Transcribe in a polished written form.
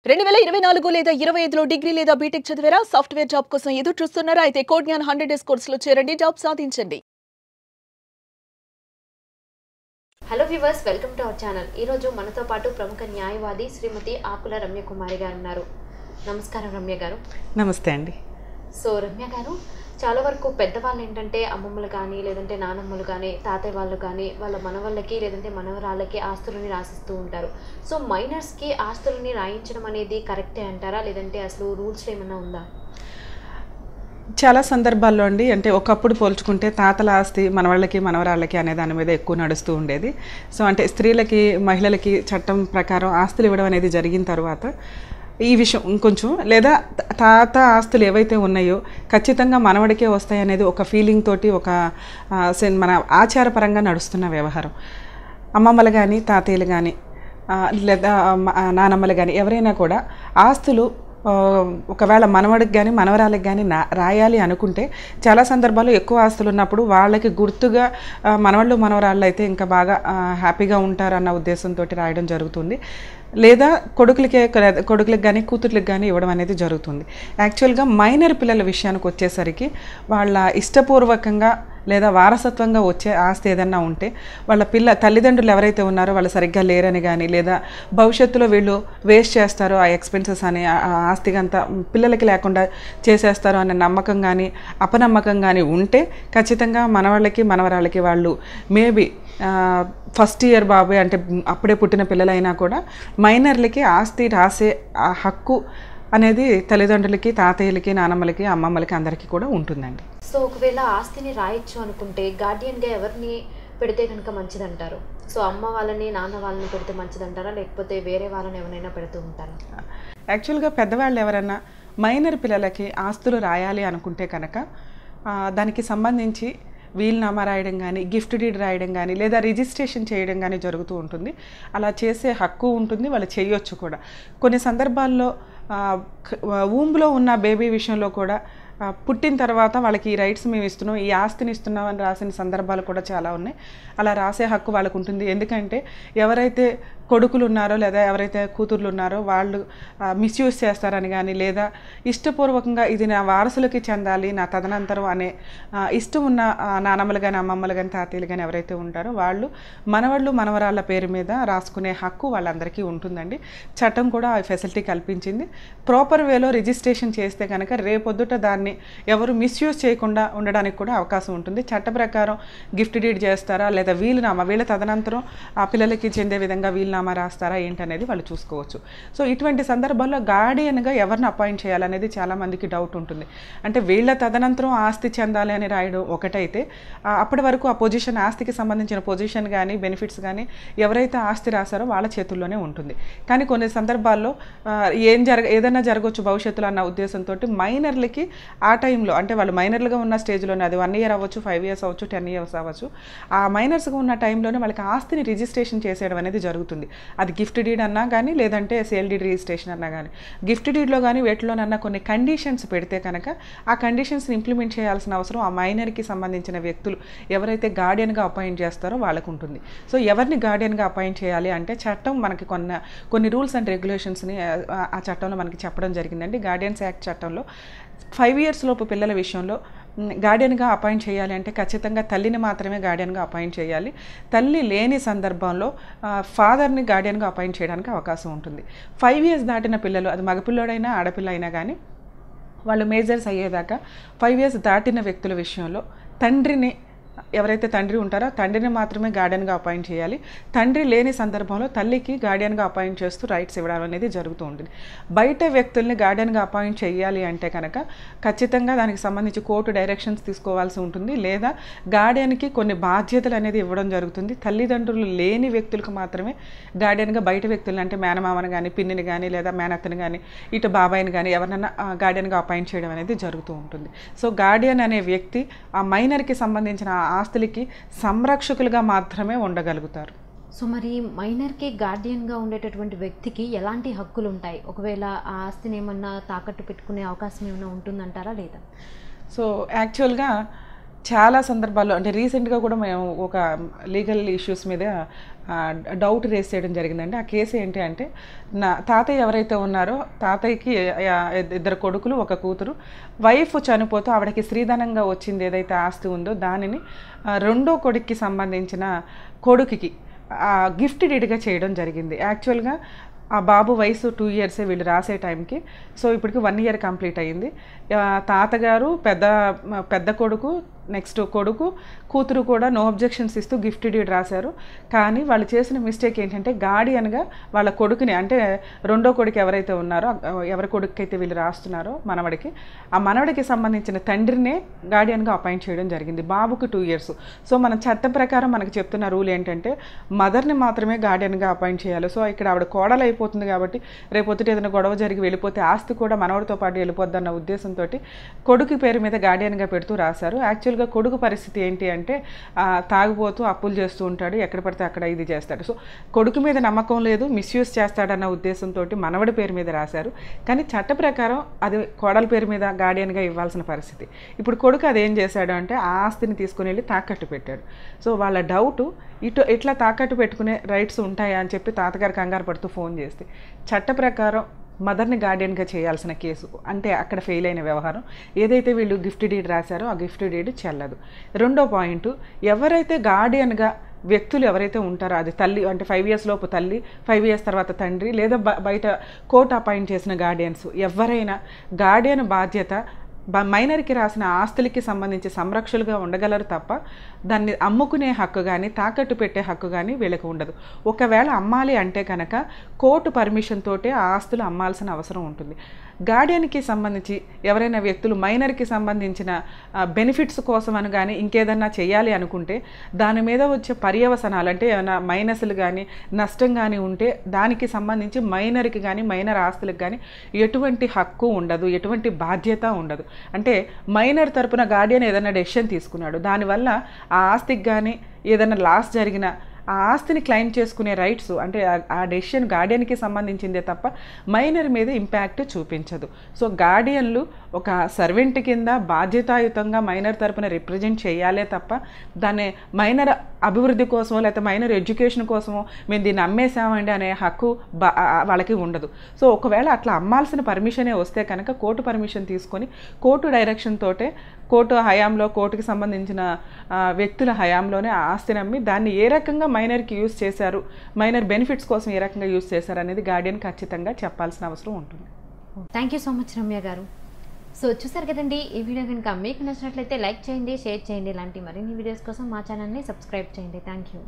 2024 లేదా 25లో డిగ్రీ లేదా బీటెక్ చదివారా? సాఫ్ట్‌వేర్ జాబ్ కోసం ఎదురు చూస్తున్నారా? అయితే కోడ్ జ్ఞాన్ 100 డేస్ కోర్సులో చేరండి, జాబ్ సాధించండి. Hello viewers, welcome to our channel. ఈరోజు మనతో పాటు ప్రముఖ న్యాయవాది శ్రీమతి ఆకుల రమ్య కుమారి గారు ఉన్నారు. నమస్కారం రమ్య గారు. నమస్తే అండి. సో రమ్య గారు, చాలా వరకు పెద్దవాళ్ళు ఏంటంటే అమ్మమ్మలు కానీ లేదంటే నానమ్మలు కానీ తాతయ్య వాళ్ళు కానీ వాళ్ళ మనవళ్ళకి లేదంటే మనవరాళ్ళకి ఆస్తులని రాసిస్తూ ఉంటారు. సో మైనర్స్కి ఆస్తులని రాయించడం అనేది కరెక్టే అంటారా, లేదంటే అసలు రూల్స్ ఏమైనా ఉందా? చాలా సందర్భాల్లో అండి, అంటే ఒకప్పుడు పోల్చుకుంటే తాతల ఆస్తి మనవాళ్ళకి మనవరాళ్ళకి అనే దాని మీద ఎక్కువ నడుస్తూ ఉండేది. సో అంటే స్త్రీలకి మహిళలకి చట్టం ప్రకారం ఆస్తులు ఇవ్వడం అనేది జరిగిన తర్వాత ఈ విషయం ఇంకొంచెం లేదా తాత ఆస్తులు ఏవైతే ఉన్నాయో ఖచ్చితంగా మనవడికే వస్తాయి అనేది ఒక ఫీలింగ్ తోటి ఒక మన ఆచారపరంగా నడుస్తున్న వ్యవహారం. అమ్మమ్మలు కానీ తాతయ్యలు కానీ లేదా నానమ్మలు కానీ ఎవరైనా కూడా ఆస్తులు ఒకవేళ మనవడికి కానీ మనవరాళ్ళకి కానీ రాయాలి అనుకుంటే చాలా సందర్భాల్లో ఎక్కువ ఆస్తులు ఉన్నప్పుడు వాళ్ళకి గుర్తుగా మనవాళ్ళు మనవరాళ్ళు అయితే ఇంకా బాగా హ్యాపీగా ఉంటారన్న ఉద్దేశంతో రాయడం జరుగుతుంది. లేదా కొడుకులకి కానీ కూతుర్లకు కానీ ఇవ్వడం అనేది జరుగుతుంది. యాక్చువల్గా మైనర్ పిల్లల విషయానికి వచ్చేసరికి వాళ్ళ ఇష్టపూర్వకంగా లేదా వారసత్వంగా వచ్చే ఆస్తి ఏదన్నా ఉంటే వాళ్ళ తల్లిదండ్రులు ఎవరైతే ఉన్నారో వాళ్ళు సరిగ్గా లేరని కానీ లేదా భవిష్యత్తులో వీళ్ళు వేస్ట్ చేస్తారో ఆ ఎక్స్పెన్సెస్ అని ఆస్తిగా అంతా పిల్లలకి లేకుండా చేసేస్తారో అనే నమ్మకం కానీ అపనమ్మకం కానీ ఉంటే ఖచ్చితంగా మనవాళ్ళకి మనవరాళ్ళకి వాళ్ళు మేబీ ఫస్ట్ ఇయర్ బాబే అంటే అప్పుడే పుట్టిన పిల్లలైనా కూడా మైనర్లకి ఆస్తి రాసే హక్కు అనేది తల్లిదండ్రులకి తాతయ్యలకి నానమ్మలకి అమ్మమ్మలకి అందరికీ కూడా ఉంటుందండి. సో ఒకవేళ ఆస్తిని రాయొచ్చు అనుకుంటే గార్డియన్గా ఎవరిని పెడితే కనుక మంచిదంటారు? సో అమ్మ వాళ్ళని నాన్న వాళ్ళని పెడితే మంచిదంటారా, లేకపోతే వేరే వాళ్ళని ఎవరైనా పెడుతూ ఉంటారా? యాక్చువల్గా పెద్దవాళ్ళు ఎవరన్నా మైనర్ పిల్లలకి ఆస్తులు రాయాలి అనుకుంటే కనుక దానికి సంబంధించి వీల్నామా రాయడం కానీ గిఫ్ట్ డీడ్ రాయడం కానీ లేదా రిజిస్ట్రేషన్ చేయడం కానీ జరుగుతూ ఉంటుంది. అలా చేసే హక్కు ఉంటుంది, వాళ్ళు చేయొచ్చు కూడా. కొన్ని సందర్భాల్లో ఊంబ్లో ఉన్న బేబీ విషయంలో కూడా పుట్టిన తర్వాత వాళ్ళకి ఈ రైట్స్ మేము ఇస్తున్నాం, ఈ ఆస్తిని ఇస్తున్నాం అని రాసిన సందర్భాలు కూడా చాలా ఉన్నాయి. అలా రాసే హక్కు వాళ్ళకు ఉంటుంది. ఎందుకంటే ఎవరైతే కొడుకులు ఉన్నారో లేదా ఎవరైతే కూతుర్లు ఉన్నారో వాళ్ళు మిస్యూజ్ చేస్తారని కానీ లేదా ఇష్టపూర్వకంగా ఇది నా వారసులకి చెందాలి నా తదనంతరం అనే ఇష్టం ఉన్న నానమ్మలు కానీ అమ్మమ్మలు కానీ తాతయ్యలు కానీ ఎవరైతే ఉంటారో వాళ్ళు మనవాళ్ళు మనవరాళ్ళ పేరు మీద రాసుకునే హక్కు వాళ్ళందరికీ ఉంటుందండి. చట్టం కూడా ఆ ఫెసిలిటీ కల్పించింది. ప్రాపర్ వేలో రిజిస్ట్రేషన్ చేస్తే కనుక రేపొద్దుట దాన్ని ఎవరు మిస్యూజ్ చేయకుండా ఉండడానికి కూడా అవకాశం ఉంటుంది. చట్ట ప్రకారం గిఫ్ట్ డీడ్ చేస్తారా లేదా వీళ్ళ తదనంతరం ఆ పిల్లలకి చెందే విధంగా వీలునామా రాస్తారా ఏంటనేది వాళ్ళు చూసుకోవచ్చు. సో ఇటువంటి సందర్భాల్లో గార్డియన్గా ఎవరిని అపాయింట్ చేయాలనేది చాలామందికి డౌట్ ఉంటుంది. అంటే వీళ్ళ తదనంతరం ఆస్తి చెందాలి అని రాయడం ఒకటైతే అప్పటి వరకు ఆ పొజిషన్ ఆస్తికి సంబంధించిన పొజిషన్ కానీ బెనిఫిట్స్ కానీ ఎవరైతే ఆస్తి రాశారో వాళ్ళ చేతుల్లోనే ఉంటుంది. కానీ కొన్ని సందర్భాల్లో ఏదైనా జరగవచ్చు భవిష్యత్తులో అన్న ఉద్దేశంతో మైనర్లకి ఆ టైంలో అంటే వాళ్ళు మైనర్లుగా ఉన్న స్టేజ్లోనే అది 1 year అవ్వచ్చు, 5 years అవ్వచ్చు, 10 years అవ్వచ్చు, ఆ మైనర్స్గా ఉన్న టైంలోనే వాళ్ళకి ఆస్తిని రిజిస్ట్రేషన్ చేసేయడం అనేది జరుగుతుంది. అది గిఫ్ట్ డీడ్ అన్నా కానీ లేదంటే సేల్ డీడ్ రిజిస్ట్రేషన్ అన్నా కానీ గిఫ్ట్ డీడ్లో కానీ వేటిలోనన్నా కొన్ని కండిషన్స్ పెడితే కనుక ఆ కండిషన్స్ని ఇంప్లిమెంట్ చేయాల్సిన అవసరం ఆ మైనర్కి సంబంధించిన వ్యక్తులు ఎవరైతే గార్డియన్గా అపాయింట్ చేస్తారో వాళ్ళకు ఉంటుంది. సో ఎవరిని గార్డియన్గా అపాయింట్ చేయాలి అంటే చట్టం మనకి కొన్ని రూల్స్ అండ్ రెగ్యులేషన్స్ని ఆ చట్టంలో మనకి చెప్పడం జరిగిందండి. గార్డియన్స్ యాక్ట్ చట్టంలో 5 years లోపు పిల్లల విషయంలో గార్డియన్గా అపాయింట్ చేయాలి అంటే ఖచ్చితంగా తల్లిని మాత్రమే గార్డియన్గా అపాయింట్ చేయాలి. తల్లి లేని సందర్భంలో ఫాదర్ని గార్డియన్గా అపాయింట్ చేయడానికి అవకాశం ఉంటుంది. 5 years దాటిన పిల్లలు, అది మగపిల్లోడైనా ఆడపిల్ల అయినా కానీ వాళ్ళు మేజర్స్ అయ్యేదాకా 5 years దాటిన వ్యక్తుల విషయంలో తండ్రిని ఎవరైతే తండ్రి ఉంటారో తండ్రిని మాత్రమే గార్డియన్గా అపాయింట్ చేయాలి. తండ్రి లేని సందర్భంలో తల్లికి గార్డియన్గా అపాయింట్ చేస్తూ రైట్స్ ఇవ్వడం అనేది జరుగుతూ ఉంటుంది. బయట వ్యక్తుల్ని గార్డియన్గా అపాయింట్ చేయాలి అంటే కనుక ఖచ్చితంగా దానికి సంబంధించి కోర్టు డైరెక్షన్స్ తీసుకోవాల్సి ఉంటుంది. లేదా గార్డియన్కి కొన్ని బాధ్యతలు అనేది ఇవ్వడం జరుగుతుంది. తల్లిదండ్రులు లేని వ్యక్తులకు మాత్రమే గార్డియన్గా బయట వ్యక్తులను అంటే మేనమామని కానీ పిన్నిని కానీ లేదా మేనత్తని కానీ ఇటు బాబాయిని కానీ ఎవరినైనా గార్డియన్గా అపాయింట్ చేయడం అనేది జరుగుతూ ఉంటుంది. సో గార్డియన్ అనే వ్యక్తి ఆ మైనర్కి సంబంధించిన ఆస్తులకి సంరక్షకులుగా మాత్రమే ఉండగలుగుతారు. సో మరి మైనర్కి గార్డియన్గా ఉండేటటువంటి వ్యక్తికి ఎలాంటి హక్కులు ఉంటాయి? ఒకవేళ ఆ ఆస్తిని ఏమన్నా తాకట్టు పెట్టుకునే అవకాశం ఏమైనా ఉంటుందంటారా లేదా? సో యాక్చువల్గా చాలా సందర్భాల్లో అంటే రీసెంట్గా కూడా మేము ఒక లీగల్ ఇష్యూస్ మీద డౌట్ రేస్ చేయడం జరిగిందండి. ఆ కేసు ఏంటి అంటే, నా తాతయ్య ఎవరైతే ఉన్నారో తాతయ్యకి 2 కొడుకులు 1 కూతురు. వైఫ్ చనిపోతూ ఆవిడకి స్త్రీధనంగా వచ్చింది ఏదైతే ఆస్తి ఉందో దానిని రెండో కొడుక్కి సంబంధించిన కొడుకుకి గిఫ్ట్ డీడ్గా చేయడం జరిగింది. యాక్చువల్గా ఆ బాబు వయసు 2 ఇయర్సే వీళ్ళు రాసే టైంకి. సో ఇప్పటికి 1 ఇయర్ కంప్లీట్ అయ్యింది. తాతగారు పెద్ద కొడుకు, నెక్స్ట్ కొడుకు, కూతురు కూడా నో అబ్జెక్షన్స్ ఇస్తూ గిఫ్ట్ డీడ్ రాశారు. కానీ వాళ్ళు చేసిన మిస్టేక్ ఏంటంటే గార్డియన్గా వాళ్ళ కొడుకుని, అంటే రెండో కొడుకు ఎవరైతే ఉన్నారో, ఎవరి కొడుకు అయితే వీళ్ళు రాస్తున్నారో మనవడికి, ఆ మనవడికి సంబంధించిన తండ్రినే గార్డియన్గా అపాయింట్ చేయడం జరిగింది. బాబుకు 2 ఇయర్స్. సో మన చట్టం ప్రకారం మనకు చెప్తున్న రూల్ ఏంటంటే మదర్ని మాత్రమే గార్డియన్గా అపాయింట్ చేయాలి. సో ఇక్కడ ఆవిడ కోడలు అయిపోతుంది కాబట్టి రేపొద్దుట ఏదైనా గొడవ జరిగి వెళ్ళిపోతే ఆస్తి కూడా మనవడితో పాటు వెళ్ళిపోద్దన్న ఉద్దేశంతో కొడుకు పేరు మీద గార్డియన్గా పెడుతూ రాశారు. యాక్చువల్గా కొడుకు పరిస్థితి ఏంటి అంటే తాగుపోతూ అప్పులు చేస్తూ ఉంటాడు, ఎక్కడ పడితే అక్కడ ఇది చేస్తాడు. సో కొడుకు మీద నమ్మకం లేదు, మిస్యూజ్ చేస్తాడన్న ఉద్దేశంతో మనవడి పేరు మీద రాశారు. కానీ చట్ట ప్రకారం అది కోడల పేరు మీద గార్డియన్గా ఇవ్వాల్సిన పరిస్థితి. ఇప్పుడు కొడుకు అదేం చేశాడు అంటే ఆ ఆస్తిని తీసుకుని వెళ్ళి తాకట్టు పెట్టాడు. సో వాళ్ళ డౌటు ఇట్లా తాకట్టు పెట్టుకునే రైట్స్ ఉంటాయా అని చెప్పి తాతగారు కంగారు పడుతూ ఫోన్ చేస్తే, చట్ట ప్రకారం మదర్ని గార్డియన్గా చేయాల్సిన కేసు అంటే అక్కడ ఫెయిల్ అయిన వ్యవహారం. ఏదైతే వీళ్ళు గిఫ్ట్ డీడ్ రాశారో ఆ గిఫ్ట్ డీడ్ చెల్లదు. రెండో పాయింట్, ఎవరైతే గార్డియన్గా వ్యక్తులు ఎవరైతే ఉంటారో, అది తల్లి అంటే 5 ఇయర్స్ లోపు తల్లి, 5 ఇయర్స్ తర్వాత తండ్రి, లేదా బయట కోర్టు అపాయింట్ చేసిన గార్డియన్స్, ఎవరైనా గార్డియన్ బాధ్యత మైనర్కి రాసిన ఆస్తులకి సంబంధించి సంరక్షకులుగా ఉండగలరు తప్ప దాన్ని అమ్ముకునే హక్కు కానీ తాకట్టు పెట్టే హక్కు కానీ వీళ్ళకి ఉండదు. ఒకవేళ అమ్మాలి అంటే కనుక కోర్టు పర్మిషన్ తోటే ఆ ఆస్తులు అమ్మాల్సిన అవసరం ఉంటుంది. గార్డియన్కి సంబంధించి ఎవరైనా వ్యక్తులు మైనర్కి సంబంధించిన బెనిఫిట్స్ కోసమని కానీ ఇంకేదన్నా చేయాలి అనుకుంటే దాని మీద వచ్చే పర్యవసనాలు అంటే ఏమైనా మైనస్లు కానీ నష్టం కానీ ఉంటే దానికి సంబంధించి మైనర్కి కానీ మైనర్ ఆస్తులకు కానీ ఎటువంటి హక్కు ఉండదు, ఎటువంటి బాధ్యత ఉండదు. అంటే మైనర్ తరపున గార్డియన్ ఏదైనా డెసిషన్ తీసుకున్నాడు, దానివల్ల ఆ ఆస్తికి కానీ ఏదైనా లాస్ జరిగిన ఆ ఆస్తిని క్లెయిమ్ చేసుకునే రైట్స్ అంటే ఆ డెసిషన్ గార్డియన్కి సంబంధించిందే తప్ప మైనర్ మీద ఇంపాక్ట్ చూపించదు. సో గార్డియన్లు ఒక సర్వెంట్ కింద బాధ్యతాయుతంగా మైనర్ తరపున రిప్రజెంట్ చేయాలే తప్ప దాన్ని మైనర్ అభివృద్ధి కోసమో లేకపోతే మైనర్ ఎడ్యుకేషన్ కోసమో మేము దీన్ని అమ్మేసామండి అనే హక్కు వాళ్ళకి ఉండదు. సో ఒకవేళ అట్లా అమ్మాల్సిన పర్మిషనే వస్తే కనుక కోర్టు పర్మిషన్ తీసుకొని కోర్టు డైరెక్షన్ తోటే కోర్టు హయాంలో కోర్టుకి సంబంధించిన వ్యక్తుల హయాంలోనే ఆ ఆస్తిని అమ్మి దాన్ని ఏ రకంగా మైనర్కి యూజ్ చేశారు, మైనర్ బెనిఫిట్స్ కోసం ఏ రకంగా యూజ్ చేశారు అనేది గార్డియన్ ఖచ్చితంగా చెప్పాల్సిన అవసరం ఉంటుంది. Thank you so much Ramya గారు. సో చూసారు కదండి, ఈ వీడియో కనుక మీకు నచ్చినట్లయితే లైక్ చేయండి, షేర్ చేయండి. ఇలాంటి మరిన్ని వీడియోస్ కోసం మా ఛానల్ని సబ్స్క్రైబ్ చేయండి. Thank you.